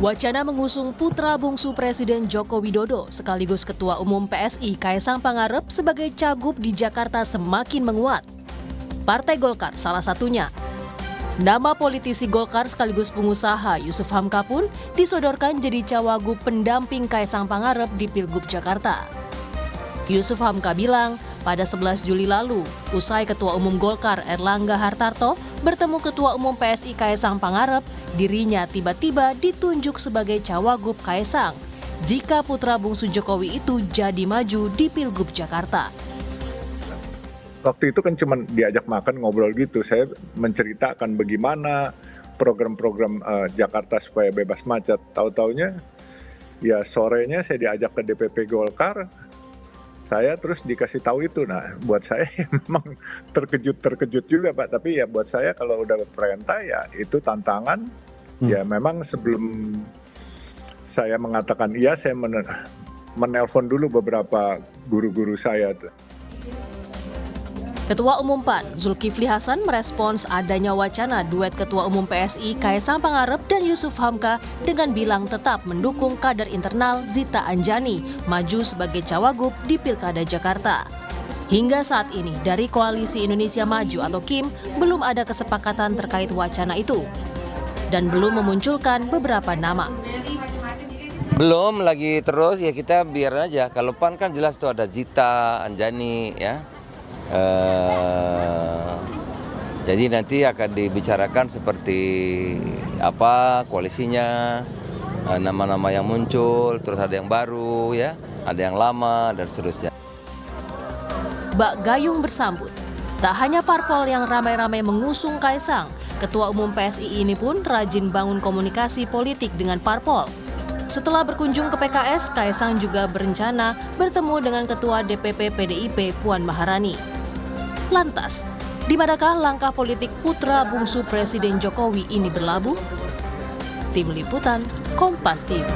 Wacana mengusung putra bungsu Presiden Joko Widodo sekaligus Ketua Umum PSI Kaesang Pangarep sebagai cagup di Jakarta semakin menguat. Partai Golkar salah satunya. Nama politisi Golkar sekaligus pengusaha Yusuf Hamka pun disodorkan jadi cawagup pendamping Kaesang Pangarep di Pilgub Jakarta. Yusuf Hamka bilang, pada 11 Juli lalu, usai Ketua Umum Golkar Erlangga Hartarto bertemu Ketua Umum PSI Kaesang Pangarep, dirinya tiba-tiba ditunjuk sebagai cawagup Kaesang jika putra bungsu Jokowi itu jadi maju di Pilgub Jakarta. Waktu itu kan cuma diajak makan ngobrol gitu, saya menceritakan bagaimana program-program Jakarta supaya bebas macet. Tahu-taunya ya sorenya saya diajak ke DPP Golkar, saya terus dikasih tahu itu. Nah, buat saya memang terkejut juga Pak, tapi ya buat saya kalau udah perintah ya itu tantangan. Ya memang sebelum saya mengatakan iya, saya menelpon dulu beberapa guru-guru saya tuh. Ketua Umum PAN, Zulkifli Hasan merespons adanya wacana duet Ketua Umum PSI Kaesang Pangarep dan Yusuf Hamka dengan bilang tetap mendukung kader internal Zita Anjani maju sebagai cawagup di Pilkada Jakarta. Hingga saat ini dari Koalisi Indonesia Maju atau KIM belum ada kesepakatan terkait wacana itu dan belum memunculkan beberapa nama. Belum lagi terus ya, kita biar aja. Kalau PAN kan jelas tuh ada Zita Anjani ya. Jadi nanti akan dibicarakan seperti apa koalisinya, nama-nama yang muncul, terus ada yang baru ya, ada yang lama dan seterusnya. Bak Gayung bersambut, tak hanya parpol yang ramai-ramai mengusung Kaesang, Ketua Umum PSI ini pun rajin bangun komunikasi politik dengan parpol. Setelah berkunjung ke PKS, Kaesang juga berencana bertemu dengan Ketua DPP PDIP Puan Maharani. Lantas, di manakah langkah politik putra bungsu Presiden Jokowi ini berlabuh? Tim Liputan, Kompas TV.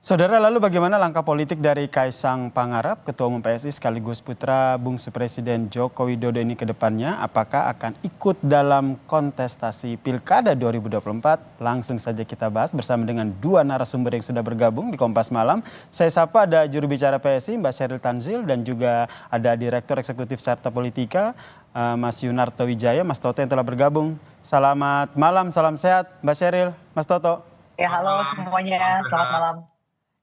Saudara, lalu bagaimana langkah politik dari Kaesang Pangarep, Ketua Umum PSI sekaligus putra bungsu Presiden Joko Widodo ini ke depannya? Apakah akan ikut dalam kontestasi Pilkada 2024? Langsung saja kita bahas bersama dengan dua narasumber yang sudah bergabung di Kompas Malam. Saya sapa ada juru bicara PSI Mbak Sheryl Tanzil dan juga ada Direktur Eksekutif Carta Politika Mas Yunarto Wijaya, Mas Toto yang telah bergabung. Selamat malam, salam sehat Mbak Sheryl, Mas Toto. Ya, halo semuanya, selamat malam.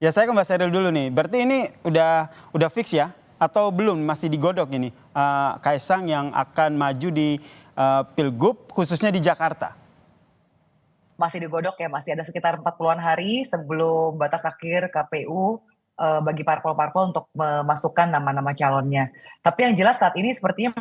Ya, saya ke Mbak Sheryl dulu nih. Berarti ini udah fix ya? Atau belum, masih digodok ini Kaesang yang akan maju di Pilgub khususnya di Jakarta? Masih digodok ya, masih ada sekitar 40-an hari sebelum batas akhir KPU bagi parpol-parpol untuk memasukkan nama-nama calonnya. Tapi yang jelas saat ini sepertinya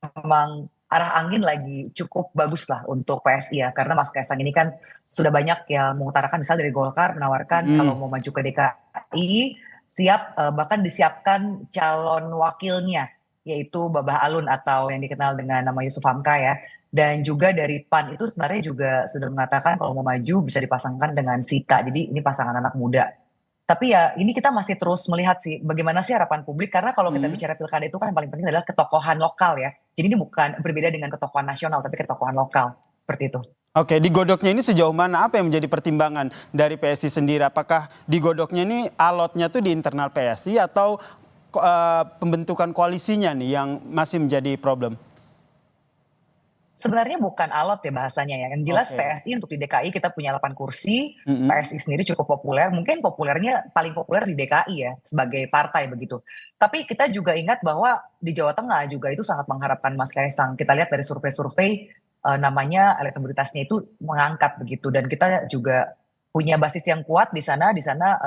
memang arah angin lagi cukup bagus lah untuk PSI ya, karena Mas Kaesang ini kan sudah banyak yang mengutarakan, misalnya dari Golkar menawarkan kalau mau maju ke DKI siap, bahkan disiapkan calon wakilnya yaitu Babah Alun atau yang dikenal dengan nama Yusuf Hamka ya, dan juga dari PAN itu sebenarnya juga sudah mengatakan kalau mau maju bisa dipasangkan dengan Zita, jadi ini pasangan anak muda. Tapi ya ini kita masih terus melihat sih bagaimana sih harapan publik, karena kalau kita bicara pilkada itu kan yang paling penting adalah ketokohan lokal ya. Jadi ini bukan berbeda dengan ketokohan nasional tapi ketokohan lokal, seperti itu. Oke, digodoknya ini sejauh mana, apa yang menjadi pertimbangan dari PSI sendiri? Apakah digodoknya ini alotnya tuh di internal PSI atau pembentukan koalisinya nih yang masih menjadi problem? Sebenarnya bukan alot ya bahasanya ya. Yang jelas PSI untuk di DKI kita punya 8 kursi, PSI sendiri cukup populer, mungkin populernya paling populer di DKI ya sebagai partai begitu. Tapi kita juga ingat bahwa di Jawa Tengah juga itu sangat mengharapkan Mas Kaesang. Kita lihat dari survei-survei namanya elektabilitasnya itu mengangkat begitu, dan kita juga punya basis yang kuat di sana.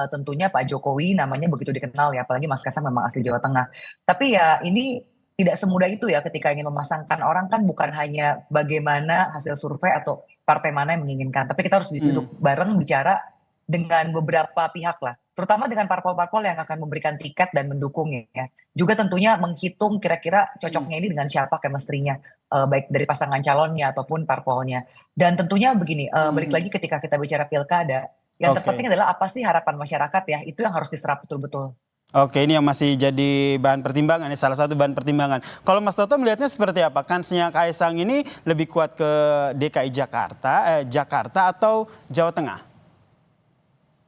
Tentunya Pak Jokowi namanya begitu dikenal ya, apalagi Mas Kaesang memang asli Jawa Tengah. Tapi ya ini tidak semudah itu ya ketika ingin memasangkan orang, kan bukan hanya bagaimana hasil survei atau partai mana yang menginginkan, tapi kita harus duduk bareng bicara dengan beberapa pihak lah, terutama dengan parpol-parpol yang akan memberikan tiket dan mendukung ya. Juga tentunya menghitung kira-kira cocoknya ini dengan siapa chemistry-nya, baik dari pasangan calonnya ataupun parpolnya. Dan tentunya begini, balik lagi ketika kita bicara pilkada, yang terpenting adalah apa sih harapan masyarakat ya, itu yang harus diserap betul-betul. Oke, ini yang masih jadi bahan pertimbangan, salah satu bahan pertimbangan. Kalau Mas Toto melihatnya seperti apa? Kansnya Kaisang ini lebih kuat ke DKI Jakarta atau Jawa Tengah?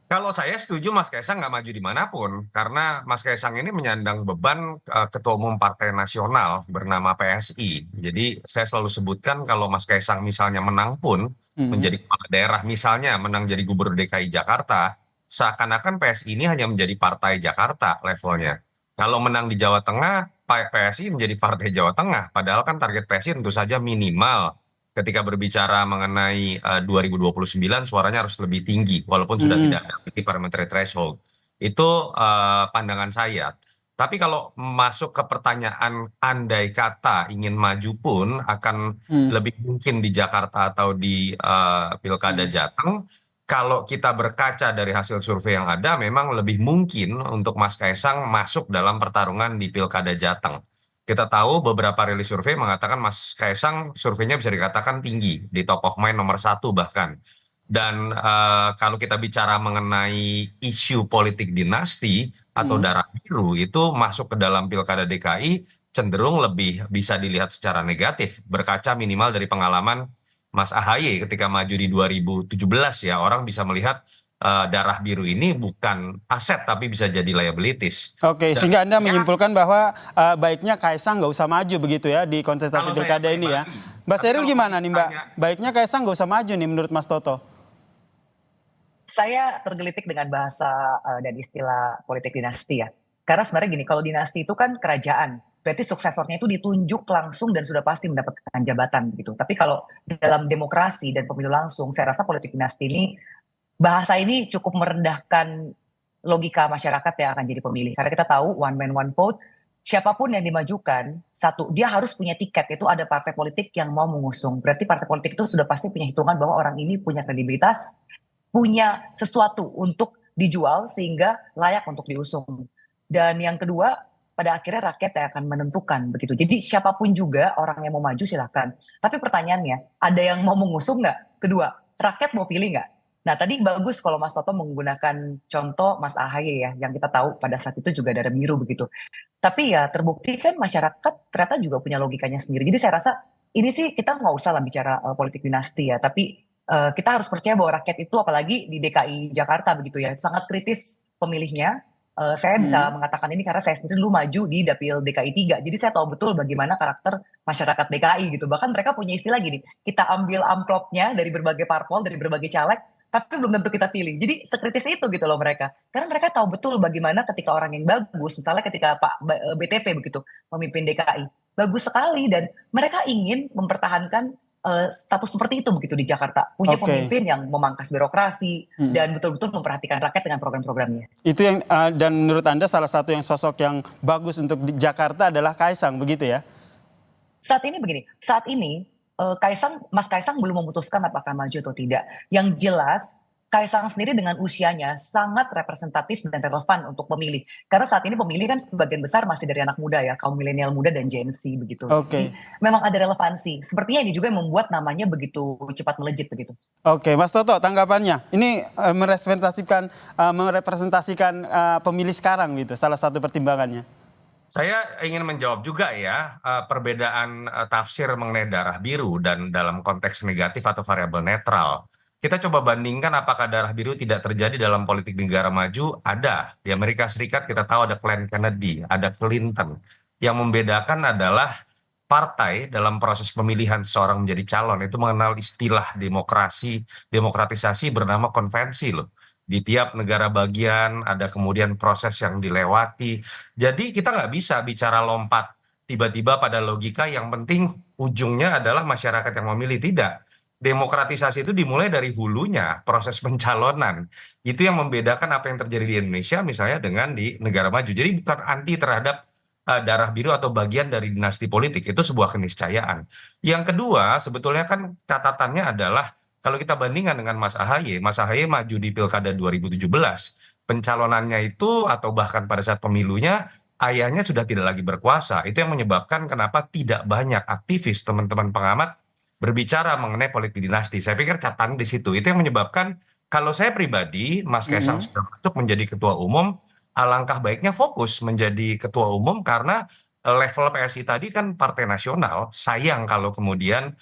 Kalau saya setuju Mas Kaisang nggak maju dimanapun, karena Mas Kaisang ini menyandang beban Ketua Umum Partai Nasional bernama PSI. Jadi saya selalu sebutkan kalau Mas Kaisang misalnya menang pun menjadi kepala daerah, misalnya menang jadi Gubernur DKI Jakarta, seakan-akan PSI ini hanya menjadi partai Jakarta levelnya. Kalau menang di Jawa Tengah, PSI menjadi partai Jawa Tengah. Padahal kan target PSI tentu saja minimal ketika berbicara mengenai 2029 suaranya harus lebih tinggi walaupun sudah tidak ada di parliamentary threshold. Itu pandangan saya. Tapi kalau masuk ke pertanyaan andai kata ingin maju pun akan lebih mungkin di Jakarta atau di Pilkada Jateng. Kalau kita berkaca dari hasil survei yang ada, memang lebih mungkin untuk Mas Kaisang masuk dalam pertarungan di Pilkada Jateng. Kita tahu beberapa rilis survei mengatakan Mas Kaisang surveinya bisa dikatakan tinggi, di top of mind nomor 1 bahkan. Dan kalau kita bicara mengenai isu politik dinasti atau darah biru, itu masuk ke dalam Pilkada DKI cenderung lebih bisa dilihat secara negatif, berkaca minimal dari pengalaman Mas AHY ketika maju di 2017 ya, orang bisa melihat darah biru ini bukan aset tapi bisa jadi liabilities. Oke, sehingga Anda menyimpulkan bahwa baiknya Kaisang nggak usah maju begitu ya di kontestasi Kalau saya pilkada ini ya. pribadi, Mbak tapi Sheryl kalau gimana nih Mbak? ditanya- Baiknya Kaisang nggak usah maju nih menurut Mas Toto? Saya tergelitik dengan bahasa dan istilah politik dinasti ya. Karena sebenarnya gini, kalau dinasti itu kan kerajaan, berarti suksesornya itu ditunjuk langsung dan sudah pasti mendapatkan jabatan gitu. Tapi kalau dalam demokrasi dan pemilu langsung, saya rasa politik dinasti ini, bahasa ini cukup merendahkan logika masyarakat yang akan jadi pemilih. Karena kita tahu one man one vote, siapapun yang dimajukan, satu, dia harus punya tiket, itu ada partai politik yang mau mengusung. Berarti partai politik itu sudah pasti punya hitungan bahwa orang ini punya kredibilitas, punya sesuatu untuk dijual sehingga layak untuk diusung. Dan yang kedua, pada akhirnya rakyat yang akan menentukan begitu. Jadi siapapun juga orang yang mau maju silahkan. Tapi pertanyaannya, ada yang mau mengusung nggak? Kedua, rakyat mau pilih nggak? Nah tadi bagus kalau Mas Toto menggunakan contoh Mas AHY ya, yang kita tahu pada saat itu juga darah biru begitu. Tapi ya terbukti kan masyarakat ternyata juga punya logikanya sendiri. Jadi saya rasa ini sih kita nggak usah lah bicara politik dinasti ya, tapi kita harus percaya bahwa rakyat itu apalagi di DKI Jakarta begitu ya, sangat kritis pemilihnya. Saya bisa mengatakan ini karena saya sendiri dulu maju di Dapil DKI 3. Jadi saya tahu betul bagaimana karakter masyarakat DKI gitu. Bahkan mereka punya istilah gini, kita ambil amplopnya dari berbagai parpol, dari berbagai caleg, tapi belum tentu kita pilih. Jadi sekritis itu gitu loh mereka. Karena mereka tahu betul bagaimana ketika orang yang bagus, misalnya ketika Pak BTP begitu memimpin DKI, bagus sekali dan mereka ingin mempertahankan status seperti itu begitu di Jakarta. Punya Oke. pemimpin yang memangkas birokrasi dan betul-betul memperhatikan rakyat dengan program-programnya. Itu yang dan menurut Anda salah satu yang sosok yang bagus untuk di Jakarta adalah Kaisang begitu ya? Saat ini begini, saat ini Mas Kaisang belum memutuskan apakah maju atau tidak. Yang jelas Kaisang sendiri dengan usianya sangat representatif dan relevan untuk pemilih. Karena saat ini pemilih kan sebagian besar masih dari anak muda ya, kaum milenial muda dan Gen Z begitu. Oke. Jadi memang ada relevansi. Sepertinya ini juga yang membuat namanya begitu cepat melejit begitu. Oke, Mas Toto tanggapannya. Ini merepresentasikan pemilih sekarang gitu, salah satu pertimbangannya. Saya ingin menjawab juga ya, perbedaan tafsir mengenai darah biru dan dalam konteks negatif atau variabel netral. Kita coba bandingkan apakah darah biru tidak terjadi dalam politik negara maju. Ada. Di Amerika Serikat kita tahu ada Glenn Kennedy, ada Clinton. Yang membedakan adalah partai dalam proses pemilihan seseorang menjadi calon itu mengenal istilah demokratisasi bernama konvensi loh. Di tiap negara bagian ada kemudian proses yang dilewati. Jadi kita nggak bisa bicara lompat tiba-tiba pada logika yang penting ujungnya adalah masyarakat yang memilih. Tidak. Demokratisasi itu dimulai dari hulunya, proses pencalonan. Itu yang membedakan apa yang terjadi di Indonesia misalnya dengan di negara maju. Jadi bukan anti terhadap darah biru atau bagian dari dinasti politik. Itu sebuah keniscayaan. Yang kedua, sebetulnya kan catatannya adalah kalau kita bandingkan dengan Mas AHY maju di Pilkada 2017. Pencalonannya itu atau bahkan pada saat pemilunya, ayahnya sudah tidak lagi berkuasa. Itu yang menyebabkan kenapa tidak banyak aktivis teman-teman pengamat berbicara mengenai politik dinasti. Saya pikir catatan di situ. Itu yang menyebabkan kalau saya pribadi, Mas Kaisang sudah masuk menjadi ketua umum, alangkah baiknya fokus menjadi ketua umum karena level PSI tadi kan partai nasional. Sayang kalau kemudian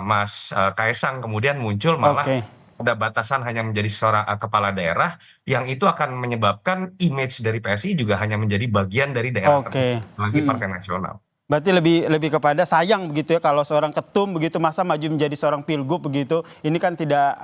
Mas Kaisang kemudian muncul malah Oke. ada batasan hanya menjadi seorang kepala daerah yang itu akan menyebabkan image dari PSI juga hanya menjadi bagian dari daerah Oke. tersebut, lagi partai nasional. Berarti lebih kepada sayang begitu ya kalau seorang ketum begitu masa maju menjadi seorang pilgub begitu. Ini kan tidak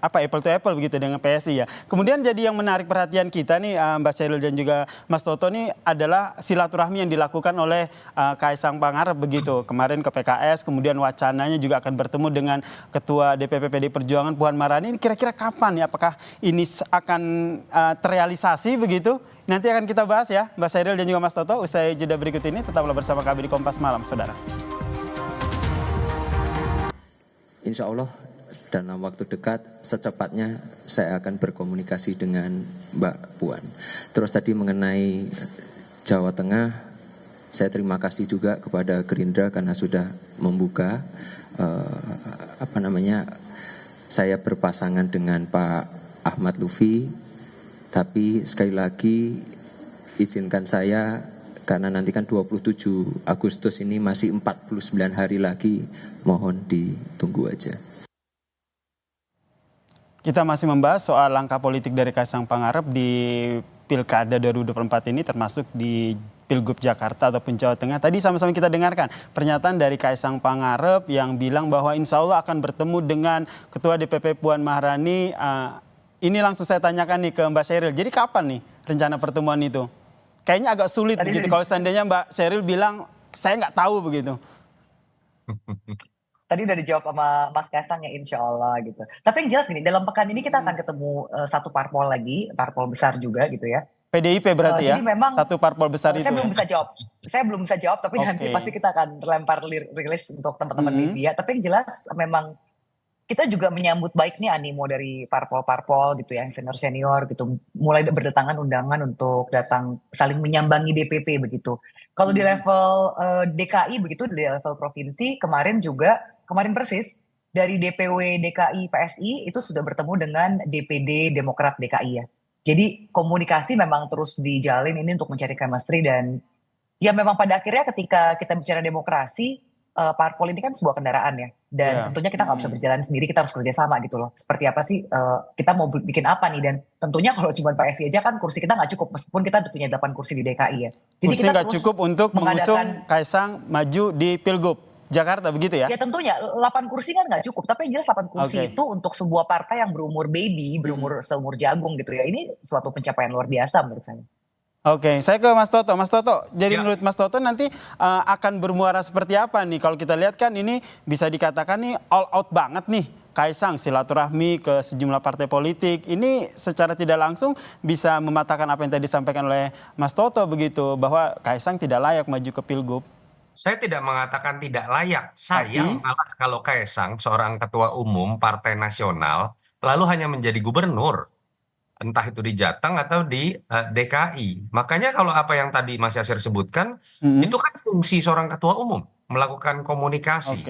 apa apple to apple begitu dengan PSI ya. Kemudian jadi yang menarik perhatian kita nih Mbak Sheryl dan juga Mas Toto nih adalah silaturahmi yang dilakukan oleh Kaisang Pangarep begitu. Kemarin ke PKS, kemudian wacananya juga akan bertemu dengan Ketua DPP PDI Perjuangan Puan Maharani. Ini kira-kira kapan ya? Apakah ini akan terrealisasi begitu? Nanti akan kita bahas ya Mbak Sheryl dan juga Mas Toto usai jeda berikut ini. Tetaplah bersama kami di Kompas Malam, saudara. Insya Allah dalam waktu dekat secepatnya saya akan berkomunikasi dengan Mbak Puan. Terus tadi mengenai Jawa Tengah, saya terima kasih juga kepada Gerindra karena sudah membuka saya berpasangan dengan Pak Ahmad Lutfi. Tapi sekali lagi izinkan saya karena nanti kan 27 Agustus ini masih 49 hari lagi, mohon ditunggu aja. Kita masih membahas soal langkah politik dari Kaisang Pangarep di Pilkada 2024 ini termasuk di Pilgub Jakarta ataupun Jawa Tengah. Tadi sama-sama kita dengarkan pernyataan dari Kaisang Pangarep yang bilang bahwa insya Allah akan bertemu dengan Ketua DPP Puan Maharani. Ini langsung saya tanyakan nih ke Mbak Sheryl. Jadi kapan nih rencana pertemuan itu? Kayaknya agak sulit begitu kalau seandainya Mbak Sheryl bilang saya nggak tahu begitu. Tadi udah dijawab sama Mas Kaisang ya insya Allah gitu. Tapi yang jelas gini, dalam pekan ini kita akan ketemu satu parpol lagi, parpol besar juga gitu ya. PDIP berarti ya? Jadi memang satu parpol besar itu. saya belum bisa jawab. Saya belum bisa jawab, tapi nanti pasti kita akan lempar rilis untuk teman-teman media. Tapi yang jelas memang kita juga menyambut baik nih animo dari parpol-parpol gitu ya, yang senior-senior gitu. Mulai berdatangan undangan untuk datang saling menyambangi DPP begitu. Kalau di level DKI begitu, di level provinsi kemarin persis dari DPW DKI PSI itu sudah bertemu dengan DPD Demokrat DKI ya. Jadi komunikasi memang terus dijalin ini untuk mencari chemistry dan ya memang pada akhirnya ketika kita bicara demokrasi, parpol ini kan sebuah kendaraan ya, dan tentunya kita nggak bisa berjalan sendiri, kita harus kerja sama gitu loh. Seperti apa sih kita mau bikin apa nih, dan tentunya kalau cuma PSI aja kan kursi kita nggak cukup meskipun kita punya 8 kursi di DKI ya. Jadi kursi kita nggak cukup untuk mengusung Kaisang maju di Pilgub Jakarta begitu ya? Ya tentunya 8 kursi kan nggak cukup, tapi yang jelas 8 kursi itu untuk sebuah partai yang berumur baby, berumur seumur jagung gitu ya. Ini suatu pencapaian luar biasa menurut saya. Oke, saya ke Mas Toto. Mas Toto, jadi menurut Mas Toto nanti akan bermuara seperti apa nih? Kalau kita lihat kan ini bisa dikatakan nih all out banget nih. Kaisang silaturahmi ke sejumlah partai politik. Ini secara tidak langsung bisa mematahkan apa yang tadi disampaikan oleh Mas Toto begitu. Bahwa Kaisang tidak layak maju ke Pilgub. Saya tidak mengatakan tidak layak. Sayang malah kalau Kaisang seorang ketua umum partai nasional lalu hanya menjadi gubernur. Entah itu di Jateng atau di DKI. Makanya kalau apa yang tadi Mas Yasir sebutkan, itu kan fungsi seorang ketua umum, melakukan komunikasi.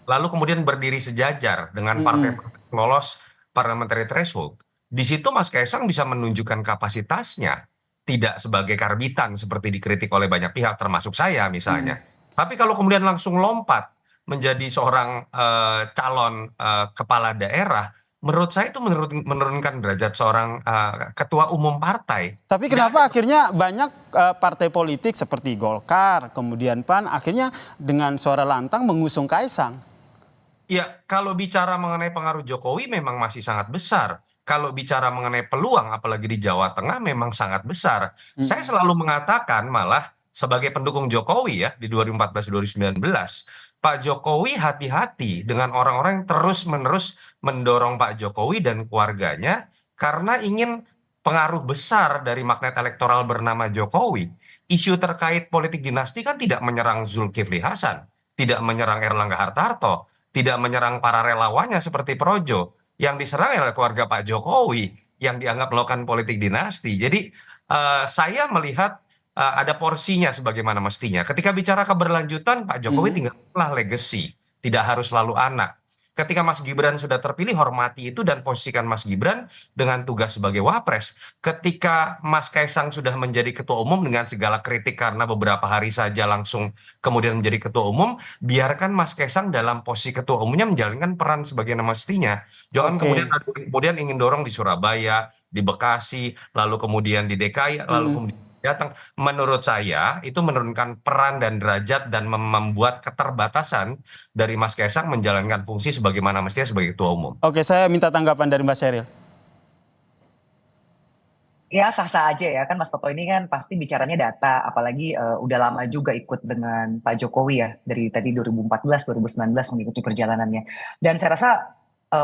Lalu kemudian berdiri sejajar dengan partai lolos parliamentary threshold. Di situ Mas Kaisang bisa menunjukkan kapasitasnya, tidak sebagai karbitan seperti dikritik oleh banyak pihak, termasuk saya misalnya. Tapi kalau kemudian langsung lompat menjadi seorang calon kepala daerah, menurut saya itu menurunkan derajat seorang ketua umum partai. Tapi kenapa akhirnya banyak partai politik seperti Golkar, kemudian PAN, akhirnya dengan suara lantang mengusung Kaisang? Ya, kalau bicara mengenai pengaruh Jokowi memang masih sangat besar. Kalau bicara mengenai peluang, apalagi di Jawa Tengah, memang sangat besar. Saya selalu mengatakan malah sebagai pendukung Jokowi ya, di 2014-2019, Pak Jokowi hati-hati dengan orang-orang yang terus-menerus mendorong Pak Jokowi dan keluarganya karena ingin pengaruh besar dari magnet elektoral bernama Jokowi. Isu terkait politik dinasti kan tidak menyerang Zulkifli Hasan, tidak menyerang Erlangga Hartarto, tidak menyerang para relawannya seperti Projo. Yang diserang adalah keluarga Pak Jokowi yang dianggap melakukan politik dinasti. Jadi saya melihat ada porsinya sebagaimana mestinya. Ketika bicara keberlanjutan, Pak Jokowi tinggallah legacy, tidak harus selalu anak. ketika Mas Gibran sudah terpilih, hormati itu dan posisikan Mas Gibran dengan tugas sebagai wapres. Ketika Mas Kaisang sudah menjadi ketua umum dengan segala kritik karena beberapa hari saja langsung kemudian menjadi ketua umum, biarkan Mas Kaisang dalam posisi ketua umumnya menjalankan peran sebagai mestinya. Jangan kemudian ingin dorong di Surabaya, di Bekasi, lalu kemudian di DKI, lalu kemudian datang. Menurut saya itu menurunkan peran dan derajat dan membuat keterbatasan dari Mas Kaisang menjalankan fungsi sebagaimana mestinya sebagai ketua umum. Oke, saya minta tanggapan dari Mbak Sheryl. Ya sah-sah aja ya, kan Mas Toto ini kan pasti bicaranya data, apalagi udah lama juga ikut dengan Pak Jokowi ya, dari tadi 2014, 2019 mengikuti perjalanannya. Dan saya rasa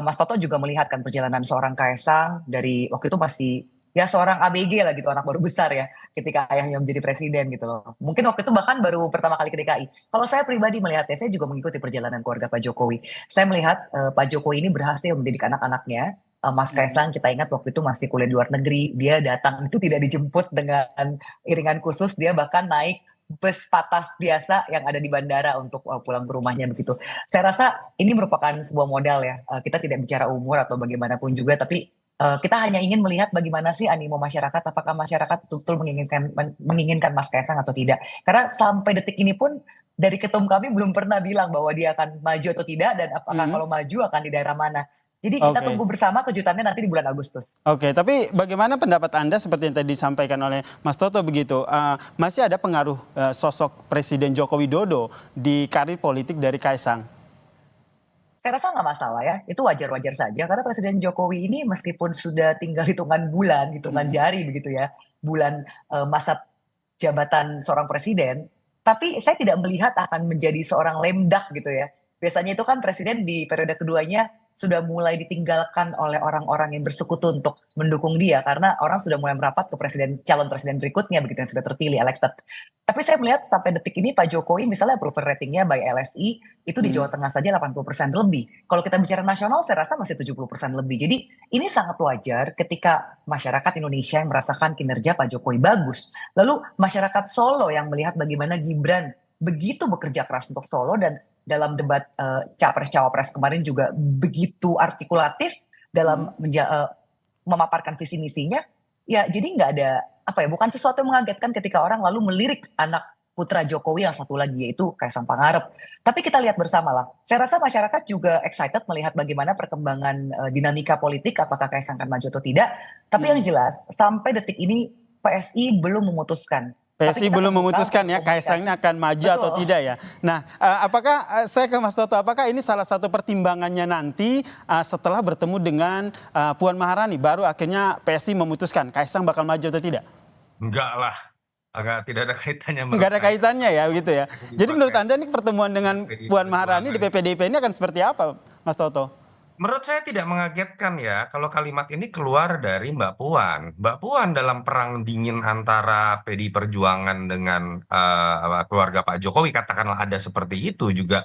Mas Toto juga melihat kan perjalanan seorang Kaisang dari waktu itu masih ya seorang ABG lah gitu, anak baru besar ya, ketika ayahnya menjadi presiden gitu loh. Mungkin waktu itu bahkan baru pertama kali ke DKI. Kalau saya pribadi melihatnya, saya juga mengikuti perjalanan keluarga Pak Jokowi. Saya melihat Pak Jokowi ini berhasil mendidik anak-anaknya. Mas Kaisang kita ingat waktu itu masih kuliah di luar negeri, dia datang itu tidak dijemput dengan iringan khusus, dia bahkan naik bus patas biasa yang ada di bandara untuk pulang ke rumahnya begitu. Saya rasa ini merupakan sebuah modal ya. Kita tidak bicara umur atau bagaimanapun juga, tapi kita hanya ingin melihat bagaimana sih animo masyarakat, apakah masyarakat betul-betul menginginkan Mas Kaisang atau tidak. Karena sampai detik ini pun dari ketum kami belum pernah bilang bahwa dia akan maju atau tidak, dan apakah kalau maju akan di daerah mana. Jadi kita tunggu bersama kejutannya nanti di bulan Agustus. Oke, tapi bagaimana pendapat Anda seperti yang tadi disampaikan oleh Mas Toto begitu? Masih ada pengaruh sosok Presiden Joko Widodo di karir politik dari Kaisang? Saya rasa nggak masalah ya, itu wajar-wajar saja karena Presiden Jokowi ini meskipun sudah tinggal hitungan bulan, hitungan jari begitu ya, bulan masa jabatan seorang presiden, tapi saya tidak melihat akan menjadi seorang lemdak gitu ya. Biasanya itu kan presiden di periode keduanya sudah mulai ditinggalkan oleh orang-orang yang bersekutu untuk mendukung dia karena orang sudah mulai merapat ke calon presiden berikutnya begitu yang sudah terpilih elected. Tapi saya melihat sampai detik ini Pak Jokowi misalnya approval ratingnya by LSI itu di Jawa Tengah saja 80% lebih. Kalau kita bicara nasional saya rasa masih 70% lebih. Jadi ini sangat wajar ketika masyarakat Indonesia yang merasakan kinerja Pak Jokowi bagus. Lalu masyarakat Solo yang melihat bagaimana Gibran begitu bekerja keras untuk Solo dan dalam debat capres-cawapres kemarin juga begitu artikulatif dalam memaparkan visi misinya, ya jadi nggak ada bukan sesuatu yang mengagetkan ketika orang lalu melirik anak putra Jokowi yang satu lagi yaitu Kaisang Pangarep. Tapi kita lihat bersama lah. Saya rasa masyarakat juga excited melihat bagaimana perkembangan dinamika politik, apakah Kaisang akan maju atau tidak. Tapi yang jelas sampai detik ini PSI belum memutuskan. PSI belum memutuskan ya Kaisang ini akan maju atau tidak ya. Nah, apakah saya ke Mas Toto, apakah ini salah satu pertimbangannya nanti setelah bertemu dengan Puan Maharani baru akhirnya PSI memutuskan Kaisang bakal maju atau tidak? Enggak lah, tidak ada kaitannya. Enggak ada kaitannya ya begitu ya. Jadi menurut Anda ini pertemuan dengan Puan Maharani di PPDIP ini akan seperti apa, Mas Toto? Menurut saya tidak mengagetkan ya kalau kalimat ini keluar dari Mbak Puan. Mbak Puan dalam perang dingin antara PDI Perjuangan dengan keluarga Pak Jokowi, katakanlah ada seperti itu, juga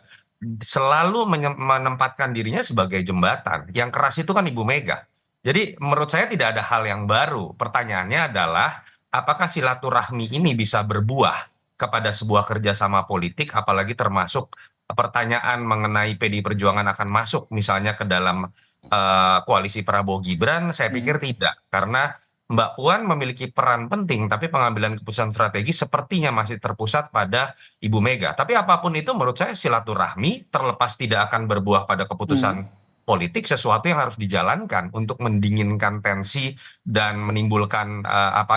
selalu menempatkan dirinya sebagai jembatan. Yang keras itu kan Ibu Mega. Jadi menurut saya tidak ada hal yang baru. Pertanyaannya adalah apakah silaturahmi ini bisa berbuah kepada sebuah kerjasama politik, apalagi termasuk pertanyaan mengenai PDI Perjuangan akan masuk misalnya ke dalam koalisi Prabowo Gibran, saya pikir tidak. Karena Mbak Puan memiliki peran penting, tapi pengambilan keputusan strategis sepertinya masih terpusat pada Ibu Mega. Tapi apapun itu menurut saya silaturahmi terlepas tidak akan berbuah pada keputusan politik, sesuatu yang harus dijalankan untuk mendinginkan tensi dan menimbulkan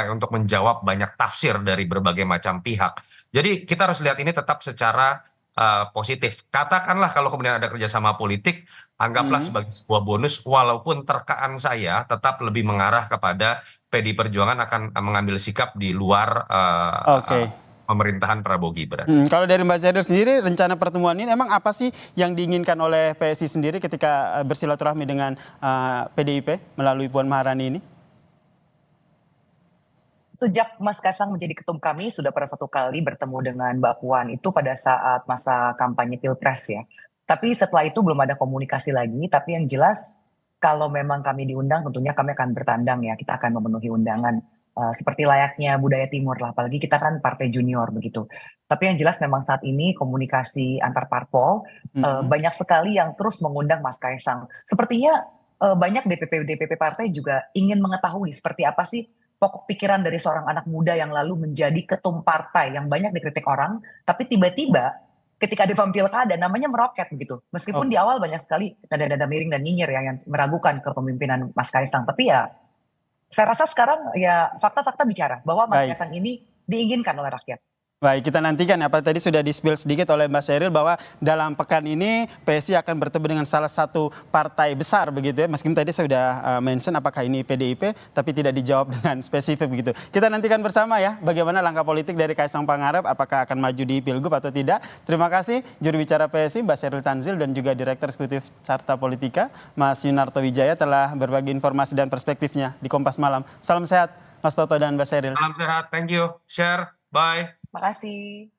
untuk menjawab banyak tafsir dari berbagai macam pihak. Jadi kita harus lihat ini tetap secara positif. Katakanlah kalau kemudian ada kerjasama politik, anggaplah sebagai sebuah bonus, walaupun terkaan saya tetap lebih mengarah kepada PDI Perjuangan akan mengambil sikap di luar pemerintahan Prabowo Gibran. Kalau dari Mbak Sheryl sendiri, rencana pertemuan ini emang apa sih yang diinginkan oleh PSI sendiri ketika bersilaturahmi dengan PDIP melalui Puan Maharani ini? Sejak Mas Kaisang menjadi ketum kami sudah pernah satu kali bertemu dengan Mbak Puan itu pada saat masa kampanye Pilpres ya. Tapi setelah itu belum ada komunikasi lagi, tapi yang jelas kalau memang kami diundang tentunya kami akan bertandang ya, kita akan memenuhi undangan. seperti layaknya budaya timur lah, apalagi kita kan partai junior begitu. Tapi yang jelas memang saat ini komunikasi antar parpol banyak sekali yang terus mengundang Mas Kaisang. Sepertinya banyak DPP partai juga ingin mengetahui seperti apa sih pokok pikiran dari seorang anak muda yang lalu menjadi ketum partai yang banyak dikritik orang, tapi tiba-tiba ketika di pilkada namanya meroket begitu. Meskipun di awal banyak sekali nada-nada miring dan nyinyir ya yang meragukan kepemimpinan Mas Kaisang. Tapi ya saya rasa sekarang ya fakta-fakta bicara bahwa Mas Kaisang ini diinginkan oleh rakyat. Baik, kita nantikan apa tadi sudah di-spill sedikit oleh Mbak Sheryl bahwa dalam pekan ini PSI akan bertemu dengan salah satu partai besar begitu ya. Meskipun tadi saya sudah mention apakah ini PDIP, tapi tidak dijawab dengan spesifik begitu. Kita nantikan bersama ya bagaimana langkah politik dari Kaisang Pangarep, apakah akan maju di Pilgub atau tidak. Terima kasih juru bicara PSI Mbak Sheryl Tanzil dan juga Direktur Eksekutif Carta Politika Mas Yunarto Wijaya telah berbagi informasi dan perspektifnya di Kompas Malam. Salam sehat Mas Toto dan Mbak Sheryl. Salam sehat, thank you, share, bye. Makasih.